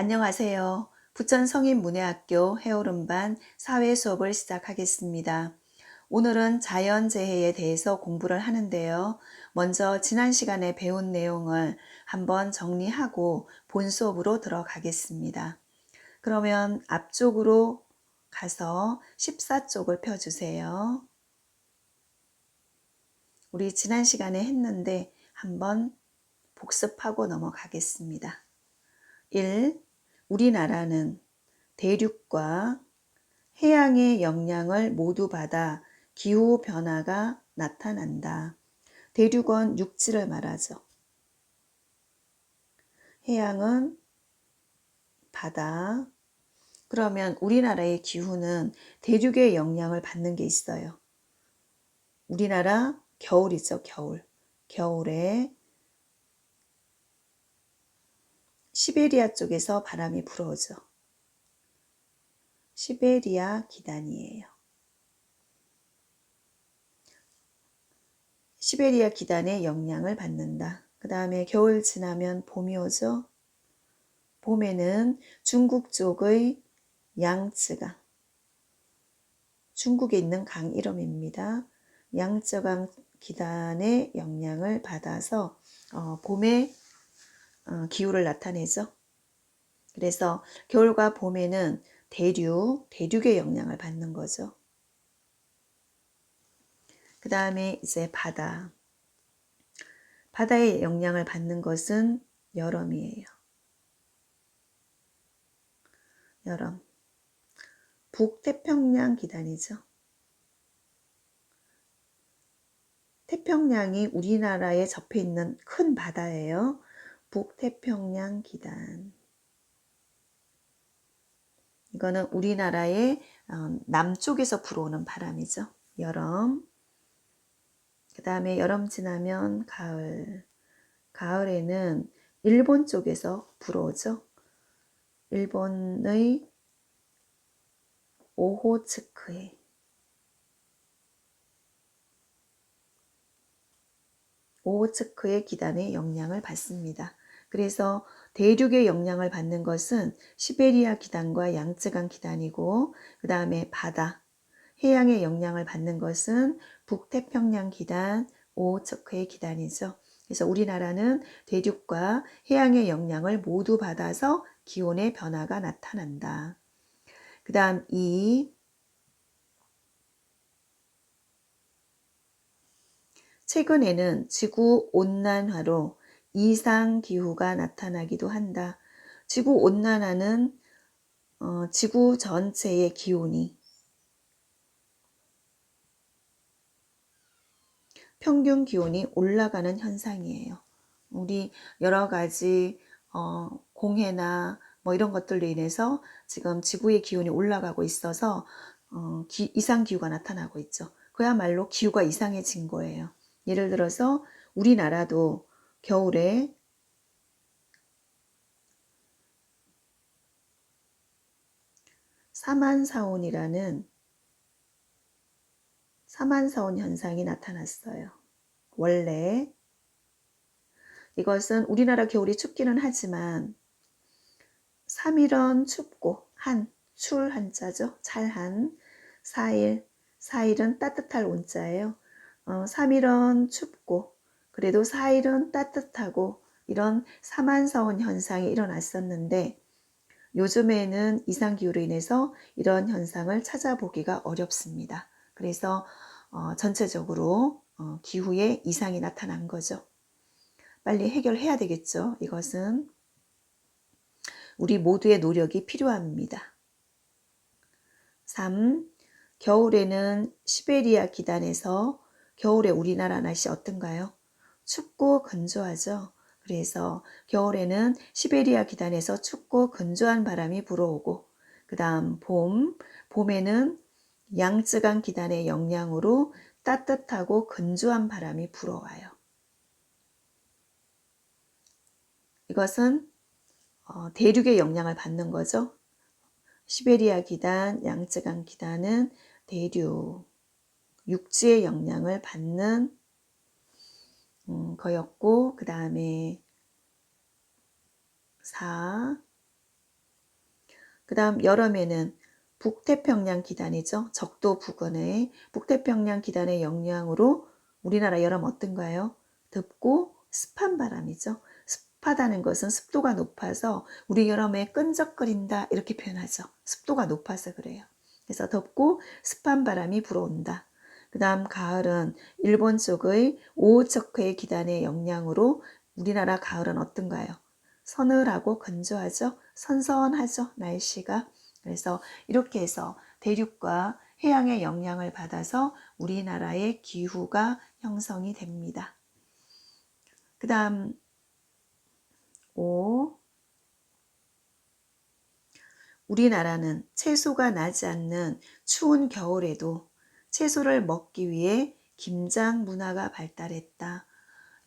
안녕하세요. 부천 성인문예학교 해오름반 사회 수업을 시작하겠습니다. 오늘은 자연재해에 대해서 공부를 하는데요. 먼저 지난 시간에 배운 내용을 한번 정리하고 본 수업으로 들어가겠습니다. 그러면 앞쪽으로 가서 14쪽을 펴주세요. 우리 지난 시간에 했는데 한번 복습하고 넘어가겠습니다. 1. 우리나라는 대륙과 해양의 영향을 모두 받아 기후변화가 나타난다. 대륙은 육지를 말하죠. 해양은 바다. 그러면 우리나라의 기후는 대륙의 영향을 받는 게 있어요. 우리나라 겨울이죠, 겨울. 겨울에 시베리아 쪽에서 바람이 불어오죠. 시베리아 기단이에요. 시베리아 기단의 영향을 받는다. 그 다음에 겨울 지나면 봄이 오죠. 봄에는 중국 쪽의 양쯔강, 중국에 있는 강 이름입니다. 양쯔강 기단의 영향을 받아서 봄의 기후를 나타내죠. 그래서 겨울과 봄에는 대륙의 영향을 받는 거죠. 그 다음에 이제 바다의 영향을 받는 것은 여름이에요. 여름. 북태평양 기단이죠. 태평양이 우리나라에 접해 있는 큰 바다예요. 북태평양 기단. 이거는 우리나라의 남쪽에서 불어오는 바람이죠. 여름. 그 다음에 여름 지나면 가을. 가을에는 일본 쪽에서 불어오죠. 일본의 오호츠크에. 오호츠크의 기단의 영향을 받습니다. 그래서 대륙의 영향을 받는 것은 시베리아 기단과 양쯔강 기단이고, 그 다음에 바다, 해양의 영향을 받는 것은 북태평양 기단, 오호츠크의 기단이죠. 그래서 우리나라는 대륙과 해양의 영향을 모두 받아서 기온의 변화가 나타난다. 그 다음 최근에는 지구온난화로 이상기후가 나타나기도 한다. 지구온난화는 지구 전체의 기온이 평균 기온이 올라가는 현상이에요. 우리 여러 가지 공해나 뭐 이런 것들로 인해서 지금 지구의 기온이 올라가고 있어서 이상기후가 나타나고 있죠. 그야말로 기후가 이상해진 거예요. 예를 들어서 우리나라도 겨울에 사만사온이라는 사만사온 현상이 나타났어요. 원래 이것은 우리나라 겨울이 춥기는 하지만 3일은 춥고 출 한자죠. 찰한 4일은 따뜻할 온자예요. 3일은 춥고 그래도 4일은 따뜻하고 이런 사만사온 현상이 일어났었는데 요즘에는 이상기후로 인해서 이런 현상을 찾아보기가 어렵습니다. 그래서 전체적으로 기후에 이상이 나타난 거죠. 빨리 해결해야 되겠죠. 이것은 우리 모두의 노력이 필요합니다. 3. 겨울에는 시베리아 기단에서 겨울에 우리나라 날씨 어떤가요? 춥고 건조하죠. 그래서 겨울에는 시베리아 기단에서 춥고 건조한 바람이 불어오고 그 다음 봄에는 양쯔강 기단의 영향으로 따뜻하고 건조한 바람이 불어와요. 이것은 대륙의 영향을 받는 거죠. 시베리아 기단, 양쯔강 기단은 대륙, 육지의 영향을 받는 거였고 그 다음에 4. 그 다음 여름에는 북태평양 기단이죠. 적도 부근의 북태평양 기단의 영향으로 우리나라 여름 어떤가요? 덥고 습한 바람이죠. 습하다는 것은 습도가 높아서 우리 여름에 끈적거린다 이렇게 표현하죠. 습도가 높아서 그래요. 그래서 덥고 습한 바람이 불어온다. 그 다음 가을은 일본 쪽의 오호츠크의 기단의 영향으로 우리나라 가을은 어떤가요? 서늘하고 건조하죠. 선선하죠. 날씨가. 그래서 이렇게 해서 대륙과 해양의 영향을 받아서 우리나라의 기후가 형성이 됩니다. 그 다음 5. 우리나라는 채소가 나지 않는 추운 겨울에도 채소를 먹기 위해 김장 문화가 발달했다.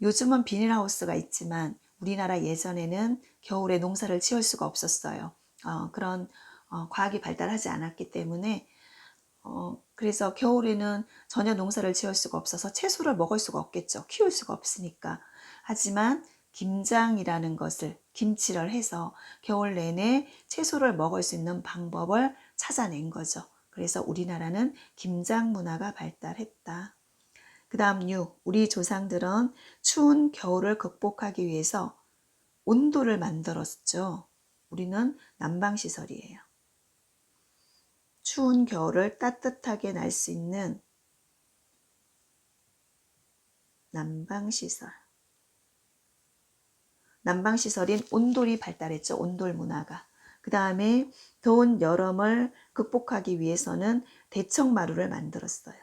요즘은 비닐하우스가 있지만 우리나라 예전에는 겨울에 농사를 지을 수가 없었어요. 그런 과학이 발달하지 않았기 때문에 그래서 겨울에는 전혀 농사를 지을 수가 없어서 채소를 먹을 수가 없겠죠. 키울 수가 없으니까. 하지만 김장이라는 것을 김치를 해서 겨울 내내 채소를 먹을 수 있는 방법을 찾아낸 거죠. 그래서 우리나라는 김장 문화가 발달했다. 그 다음 6. 우리 조상들은 추운 겨울을 극복하기 위해서 온도를 만들었죠. 우리는 난방시설이에요. 추운 겨울을 따뜻하게 날 수 있는 난방시설. 난방시설인 온돌이 발달했죠. 온돌 문화가. 그 다음에 더운 여름을 극복하기 위해서는 대청마루를 만들었어요.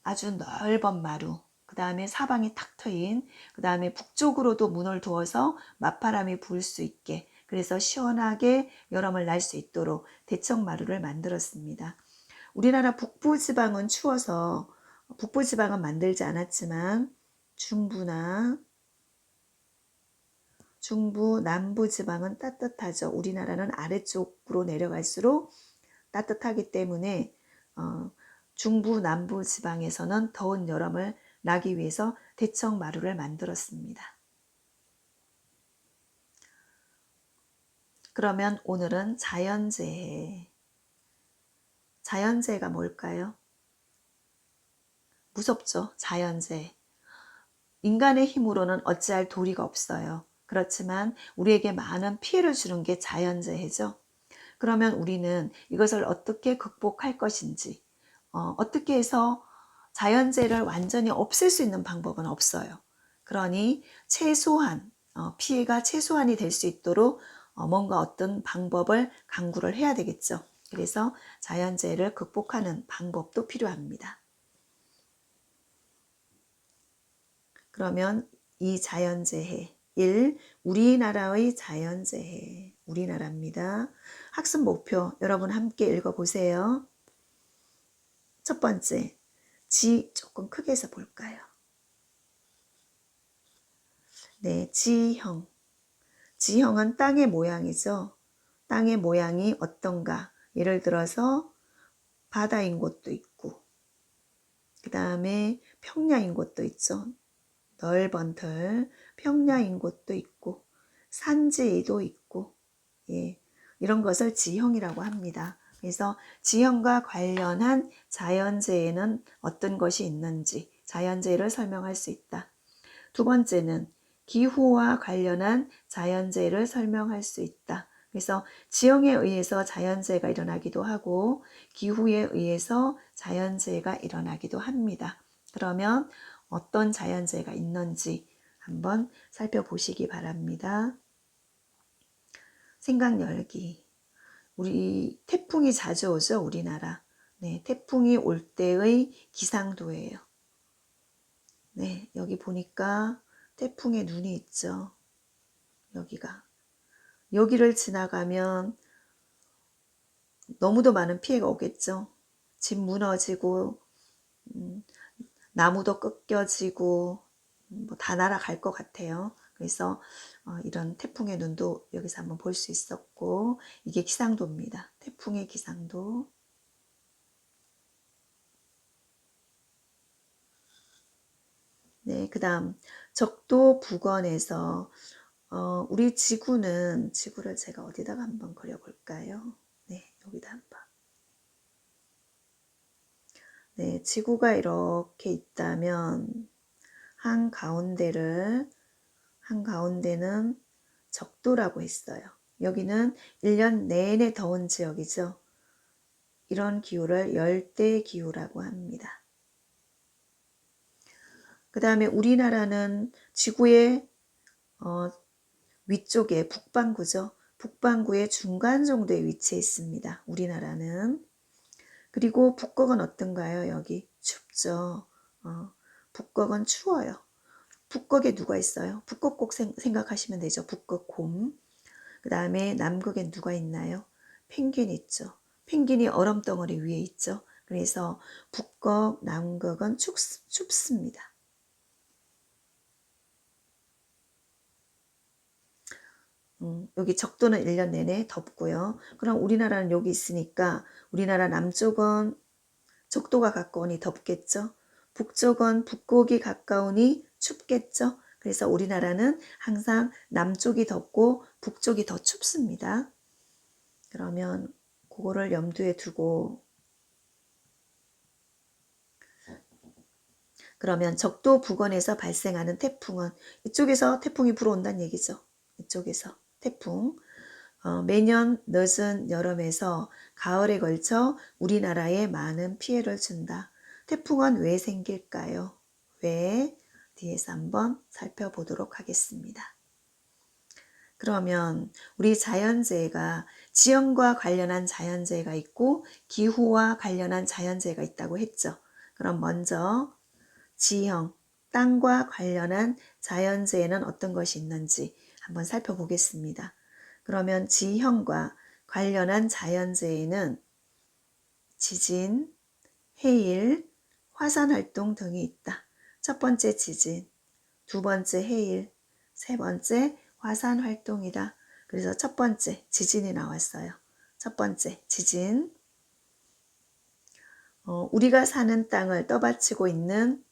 아주 넓은 마루. 그 다음에 사방이 탁 트인, 그 다음에 북쪽으로도 문을 두어서 맞바람이 불 수 있게, 그래서 시원하게 여름을 날 수 있도록 대청마루를 만들었습니다. 우리나라 북부지방은 추워서 북부지방은 만들지 않았지만 중부, 남부지방은 따뜻하죠. 우리나라는 아래쪽으로 내려갈수록 따뜻하기 때문에 중부, 남부지방에서는 더운 여름을 나기 위해서 대청마루를 만들었습니다. 그러면 오늘은 자연재해. 자연재해가 뭘까요? 무섭죠. 자연재해. 인간의 힘으로는 어찌할 도리가 없어요. 그렇지만 우리에게 많은 피해를 주는 게 자연재해죠. 그러면 우리는 이것을 어떻게 극복할 것인지, 어떻게 해서 자연재해를 완전히 없앨 수 있는 방법은 없어요. 그러니 최소한 피해가 최소한이 될 수 있도록 뭔가 어떤 방법을 강구를 해야 되겠죠. 그래서 자연재해를 극복하는 방법도 필요합니다. 그러면 이 자연재해 1. 우리나라의 자연재해. 우리나라입니다. 학습 목표 여러분 함께 읽어보세요. 첫 번째, 지 조금 크게 해서 볼까요? 네, 지형. 지형은 땅의 모양이죠. 땅의 모양이 어떤가? 예를 들어서 바다인 곳도 있고, 그 다음에 평야인 곳도 있죠. 넓은 털, 평야인 곳도 있고, 산지도 있고, 예, 이런 것을 지형이라고 합니다. 그래서 지형과 관련한 자연재해는 어떤 것이 있는지 자연재해를 설명할 수 있다. 두 번째는 기후와 관련한 자연재해를 설명할 수 있다. 그래서 지형에 의해서 자연재해가 일어나기도 하고 기후에 의해서 자연재해가 일어나기도 합니다. 그러면 어떤 자연재해가 있는지 한번 살펴보시기 바랍니다. 생각 열기. 우리 태풍이 자주 오죠, 우리나라. 네, 태풍이 올 때의 기상도예요. 네, 여기 보니까 태풍의 눈이 있죠. 여기를 지나가면 너무도 많은 피해가 오겠죠. 집 무너지고 나무도 꺾여지고 뭐 다 날아갈 것 같아요. 그래서 이런 태풍의 눈도 여기서 한번 볼 수 있었고, 이게 기상도입니다. 태풍의 기상도. 네, 그 다음 적도 부근에서 우리 지구를 제가 어디다가 한번 그려볼까요? 네, 여기다 한번. 네, 지구가 이렇게 있다면 한가운데는 적도라고 했어요. 여기는 1년 내내 더운 지역이죠. 이런 기후를 열대기후라고 합니다. 그 다음에 우리나라는 지구의 위쪽에 북반구죠. 북반구의 중간 정도에 위치해 있습니다. 우리나라는. 그리고 북극은 어떤가요? 여기 춥죠. 북극은 추워요. 북극에 누가 있어요? 북극 꼭 생각하시면 되죠. 북극곰. 그 다음에 남극에 누가 있나요? 펭귄 있죠. 펭귄이 얼음덩어리 위에 있죠. 그래서 북극, 남극은 춥습니다. 여기 적도는 1년 내내 덥고요. 그럼 우리나라는 여기 있으니까 우리나라 남쪽은 적도가 가까우니 덥겠죠. 북쪽은 북극이 가까우니 춥겠죠. 그래서 우리나라는 항상 남쪽이 덥고 북쪽이 더 춥습니다. 그러면 그거를 염두에 두고 그러면 적도 부근에서 발생하는 태풍은 이쪽에서 태풍이 불어온다는 얘기죠. 이쪽에서 태풍. 매년 늦은 여름에서 가을에 걸쳐 우리나라에 많은 피해를 준다. 태풍은 왜 생길까요? 왜? 뒤에서 한번 살펴보도록 하겠습니다. 그러면 우리 자연재해가 지형과 관련한 자연재해가 있고 기후와 관련한 자연재해가 있다고 했죠. 그럼 먼저 지형, 땅과 관련한 자연재해는 어떤 것이 있는지 한번 살펴보겠습니다. 그러면 지형과 관련한 자연재해는 지진, 해일, 화산활동 등이 있다. 첫 번째 지진, 두 번째 해일, 세 번째 화산활동이다. 그래서 첫 번째 지진이 나왔어요. 첫 번째 지진, 우리가 사는 땅을 떠받치고 있는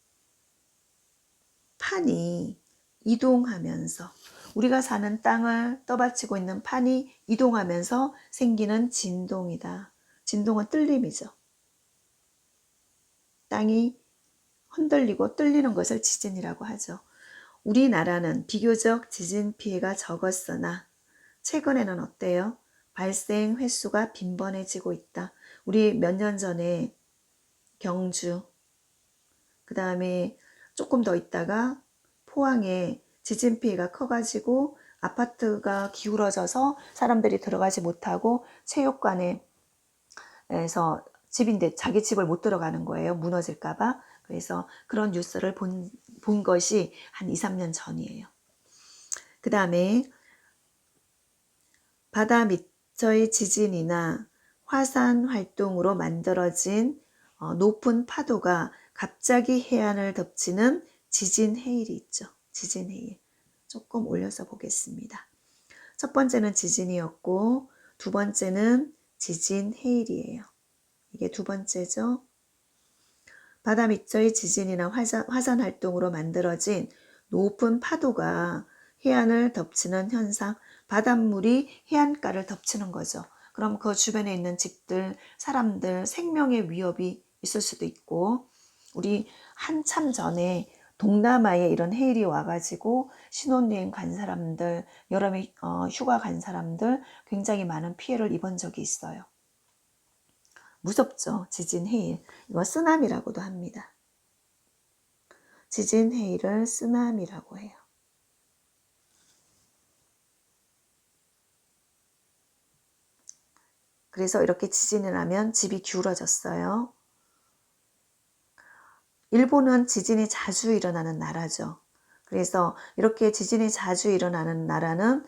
판이 이동하면서 우리가 사는 땅을 떠받치고 있는 판이 이동하면서 생기는 진동이다. 진동은 뜰림이죠. 땅이 흔들리고 뜰리는 것을 지진이라고 하죠. 우리나라는 비교적 지진 피해가 적었으나 최근에는 어때요? 발생 횟수가 빈번해지고 있다. 우리 몇 년 전에 경주, 그 다음에 조금 더 있다가 포항에 지진 피해가 커가지고 아파트가 기울어져서 사람들이 들어가지 못하고 체육관에서 집인데 자기 집을 못 들어가는 거예요. 무너질까봐. 그래서 그런 뉴스를 본 것이 한 2, 3년 전이에요. 그 다음에 바다 밑의 지진이나 화산 활동으로 만들어진 높은 파도가 갑자기 해안을 덮치는 지진 해일이 있죠. 지진 해일. 조금 올려서 보겠습니다. 첫 번째는 지진이었고 두 번째는 지진 해일이에요. 이게 두 번째죠. 바다 밑의 지진이나 화산 활동으로 만들어진 높은 파도가 해안을 덮치는 현상, 바닷물이 해안가를 덮치는 거죠. 그럼 그 주변에 있는 집들, 사람들 생명의 위협이 있을 수도 있고 우리 한참 전에 동남아에 이런 해일이 와가지고 신혼여행 간 사람들, 여름에 휴가 간 사람들 굉장히 많은 피해를 입은 적이 있어요. 무섭죠. 지진 해일. 이거 쓰나미라고도 합니다. 지진 해일을 쓰나미라고 해요. 그래서 이렇게 지진이 나면 집이 기울어졌어요. 일본은 지진이 자주 일어나는 나라죠. 그래서 이렇게 지진이 자주 일어나는 나라는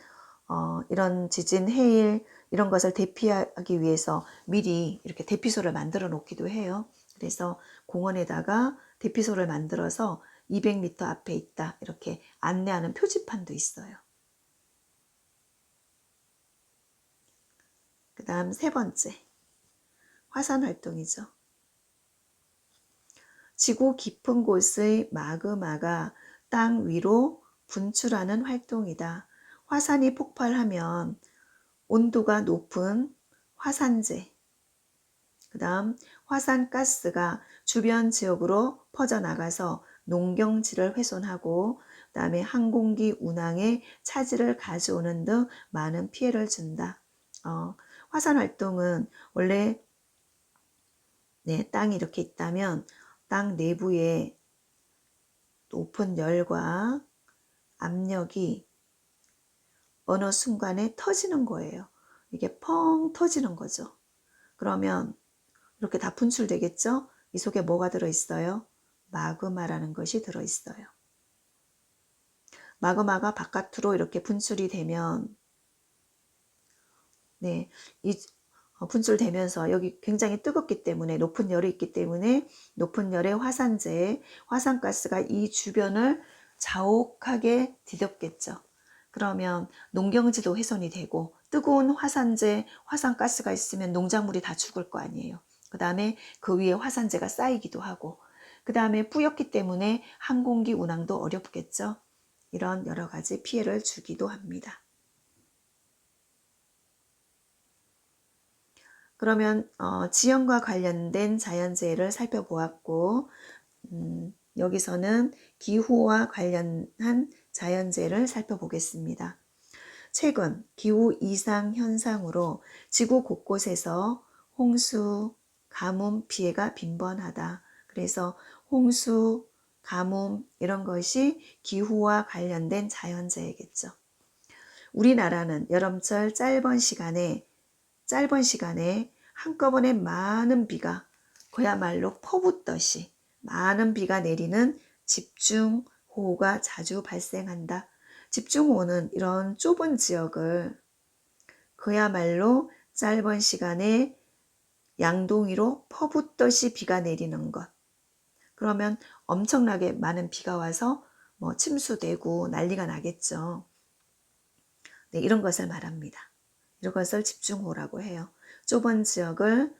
이런 지진, 해일 이런 것을 대피하기 위해서 미리 이렇게 대피소를 만들어 놓기도 해요. 그래서 공원에다가 대피소를 만들어서 200m 앞에 있다 이렇게 안내하는 표지판도 있어요. 그 다음 세 번째, 화산 활동이죠. 지구 깊은 곳의 마그마가 땅 위로 분출하는 활동이다. 화산이 폭발하면 온도가 높은 화산재, 그 다음 화산가스가 주변 지역으로 퍼져나가서 농경지를 훼손하고 그 다음에 항공기 운항에 차질을 가져오는 등 많은 피해를 준다. 화산 활동은 원래 땅이 이렇게 있다면 땅 내부에 높은 열과 압력이 어느 순간에 터지는 거예요. 이게 펑 터지는 거죠. 그러면 이렇게 다 분출되겠죠? 이 속에 뭐가 들어있어요? 마그마라는 것이 들어있어요. 마그마가 바깥으로 이렇게 분출이 되면 분출되면서 여기 굉장히 뜨겁기 때문에 높은 열이 있기 때문에 높은 열의 화산재에 화산가스가 이 주변을 자욱하게 뒤덮겠죠. 그러면 농경지도 훼손이 되고 뜨거운 화산재, 화산가스가 있으면 농작물이 다 죽을 거 아니에요. 그 다음에 그 위에 화산재가 쌓이기도 하고 그 다음에 뿌옇기 때문에 항공기 운항도 어렵겠죠. 이런 여러 가지 피해를 주기도 합니다. 그러면 지형과 관련된 자연재해를 살펴보았고 여기서는 기후와 관련한 자연재해를 살펴보겠습니다. 최근 기후 이상 현상으로 지구 곳곳에서 홍수, 가뭄 피해가 빈번하다. 그래서 홍수, 가뭄 이런 것이 기후와 관련된 자연재해겠죠. 우리나라는 여름철 짧은 시간에 한꺼번에 많은 비가 그야말로 퍼붓듯이 많은 비가 내리는 집중호우가 자주 발생한다. 집중호우는 이런 좁은 지역을 그야말로 짧은 시간에 양동이로 퍼붓듯이 비가 내리는 것. 그러면 엄청나게 많은 비가 와서 침수되고 난리가 나겠죠. 네, 이런 것을 말합니다. 이런 것을 집중호우라고 해요. 좁은 지역을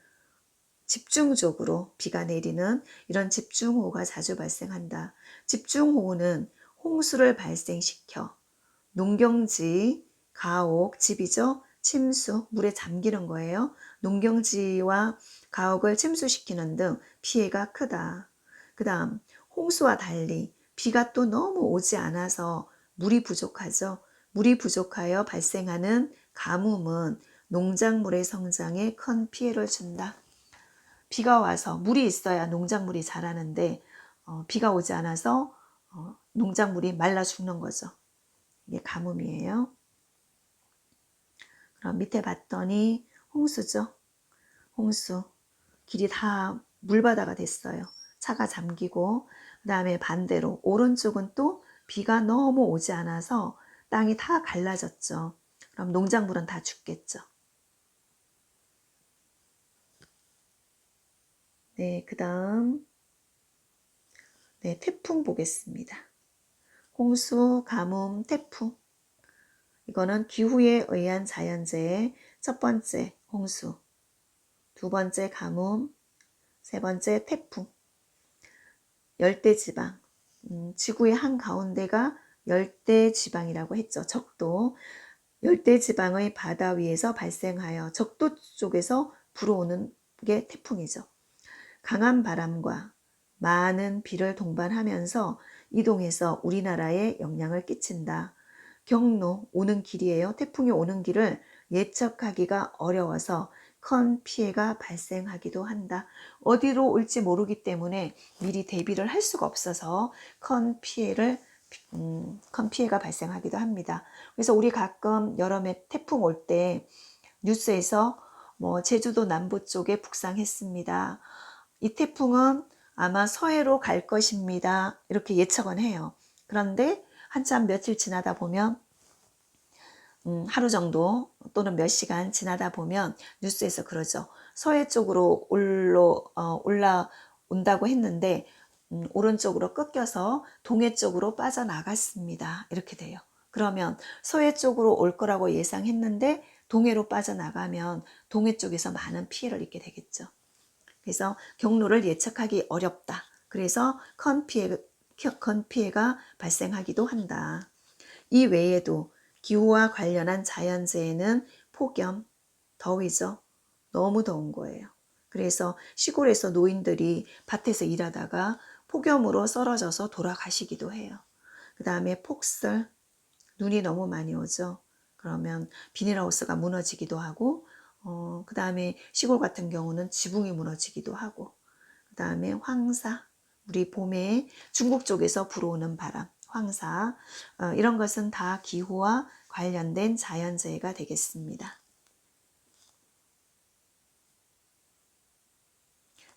집중적으로 비가 내리는 이런 집중호우가 자주 발생한다. 집중호우는 홍수를 발생시켜 농경지, 가옥, 집이죠. 침수, 물에 잠기는 거예요. 농경지와 가옥을 침수시키는 등 피해가 크다. 그 다음 홍수와 달리 비가 또 너무 오지 않아서 물이 부족하죠. 물이 부족하여 발생하는 가뭄은 농작물의 성장에 큰 피해를 준다. 비가 와서 물이 있어야 농작물이 자라는데 비가 오지 않아서 농작물이 말라 죽는 거죠. 이게 가뭄이에요. 그럼 밑에 봤더니 홍수죠. 홍수. 길이 다 물바다가 됐어요. 차가 잠기고 그 다음에 반대로 오른쪽은 또 비가 너무 오지 않아서 땅이 다 갈라졌죠. 그럼 농작물은 다 죽겠죠. 네, 그 다음 태풍 보겠습니다. 홍수, 가뭄, 태풍. 이거는 기후에 의한 자연재해. 첫 번째 홍수, 두 번째 가뭄, 세 번째 태풍. 열대지방, 지구의 한가운데가 열대지방이라고 했죠. 적도. 열대지방의 바다 위에서 발생하여 적도 쪽에서 불어오는 게 태풍이죠. 강한 바람과 많은 비를 동반하면서 이동해서 우리나라에 영향을 끼친다. 경로, 오는 길이에요. 태풍이 오는 길을 예측하기가 어려워서 큰 피해가 발생하기도 한다. 어디로 올지 모르기 때문에 미리 대비를 할 수가 없어서 큰 피해가 발생하기도 합니다. 그래서 우리 가끔 여름에 태풍 올 때 뉴스에서 제주도 남부 쪽에 북상했습니다. 이 태풍은 아마 서해로 갈 것입니다. 이렇게 예측은 해요. 그런데 한참 며칠 지나다 보면 하루 정도 또는 몇 시간 지나다 보면 뉴스에서 그러죠. 서해 쪽으로 올라온다고 했는데 오른쪽으로 꺾여서 동해 쪽으로 빠져나갔습니다. 이렇게 돼요. 그러면 서해 쪽으로 올 거라고 예상했는데 동해로 빠져나가면 동해 쪽에서 많은 피해를 입게 되겠죠. 그래서 경로를 예측하기 어렵다. 그래서 큰 피해가 발생하기도 한다. 이 외에도 기후와 관련한 자연재해는 폭염, 더위죠. 너무 더운 거예요. 그래서 시골에서 노인들이 밭에서 일하다가 폭염으로 쓰러져서 돌아가시기도 해요. 그 다음에 폭설, 눈이 너무 많이 오죠. 그러면 비닐하우스가 무너지기도 하고, 그 다음에 시골 같은 경우는 지붕이 무너지기도 하고, 그 다음에 황사, 우리 봄에 중국 쪽에서 불어오는 바람, 황사, 이런 것은 다 기후와 관련된 자연재해가 되겠습니다.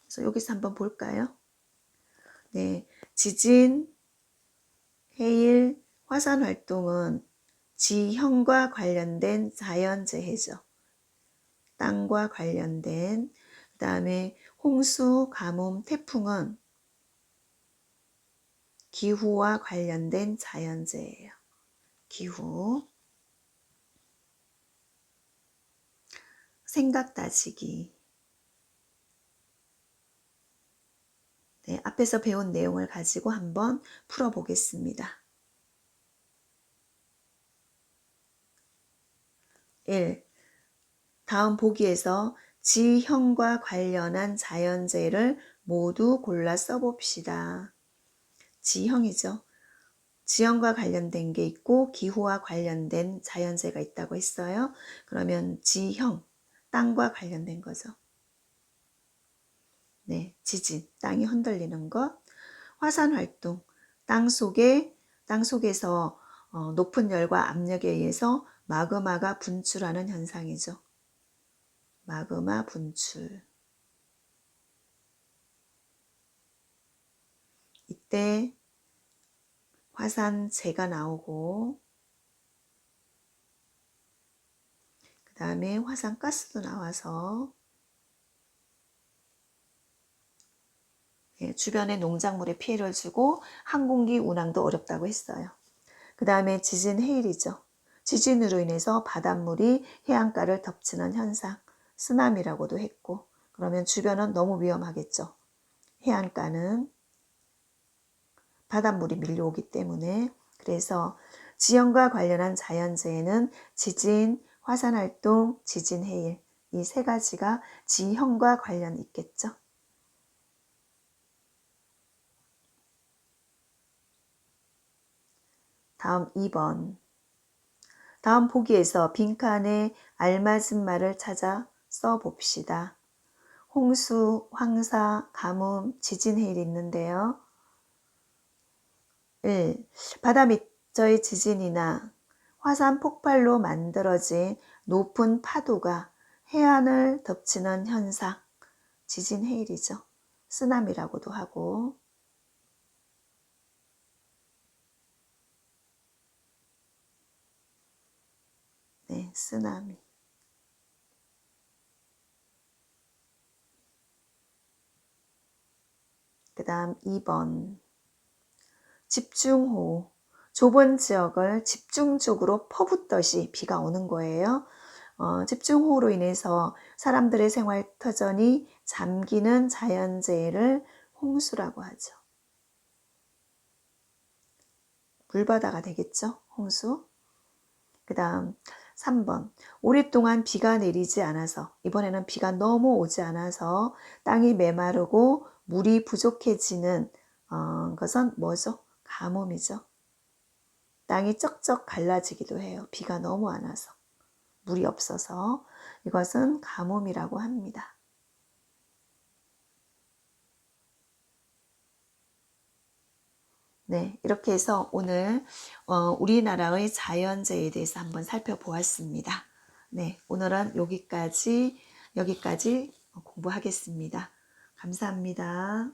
그래서 여기서 한번 볼까요? 네, 지진, 해일, 화산 활동은 지형과 관련된 자연재해죠. 땅과 관련된, 그 다음에 홍수, 가뭄, 태풍은 기후와 관련된 자연재해예요. 기후. 생각 따지기. 네, 앞에서 배운 내용을 가지고 한번 풀어보겠습니다. 1. 다음 보기에서 지형과 관련한 자연재해를 모두 골라 써봅시다. 지형이죠. 지형과 관련된 게 있고 기후와 관련된 자연재해가 있다고 했어요. 그러면 지형, 땅과 관련된 거죠. 네, 지진, 땅이 흔들리는 것. 화산 활동, 땅속에서 높은 열과 압력에 의해서 마그마가 분출하는 현상이죠. 마그마 분출. 이때 화산재가 나오고, 그 다음에 화산가스도 나와서 주변의 농작물에 피해를 주고 항공기 운항도 어렵다고 했어요. 그 다음에 지진 해일이죠. 지진으로 인해서 바닷물이 해안가를 덮치는 현상, 쓰나미라고도 했고, 그러면 주변은 너무 위험하겠죠. 해안가는 바닷물이 밀려오기 때문에. 그래서 지형과 관련한 자연재해는 지진, 화산활동, 지진 해일, 이 세 가지가 지형과 관련이 있겠죠. 다음 2번. 다음 보기에서 빈칸에 알맞은 말을 찾아 써봅시다. 홍수, 황사, 가뭄, 지진 해일이 있는데요. 1. 바다 밑의 지진이나 화산 폭발로 만들어진 높은 파도가 해안을 덮치는 현상, 지진 해일이죠. 쓰나미라고도 하고. 네, 쓰나미. 그 다음 2번. 집중호우. 좁은 지역을 집중적으로 퍼붓듯이 비가 오는 거예요. 집중호우로 인해서 사람들의 생활터전이 잠기는 자연재해를 홍수라고 하죠. 물바다가 되겠죠, 홍수. 그 다음 3번. 오랫동안 비가 내리지 않아서, 이번에는 비가 너무 오지 않아서 땅이 메마르고 물이 부족해지는 것은 뭐죠? 가뭄이죠. 땅이 쩍쩍 갈라지기도 해요. 비가 너무 안 와서. 물이 없어서. 이것은 가뭄이라고 합니다. 네, 이렇게 해서 오늘 우리나라의 자연재해에 대해서 한번 살펴보았습니다. 네, 오늘은 여기까지 공부하겠습니다. 감사합니다.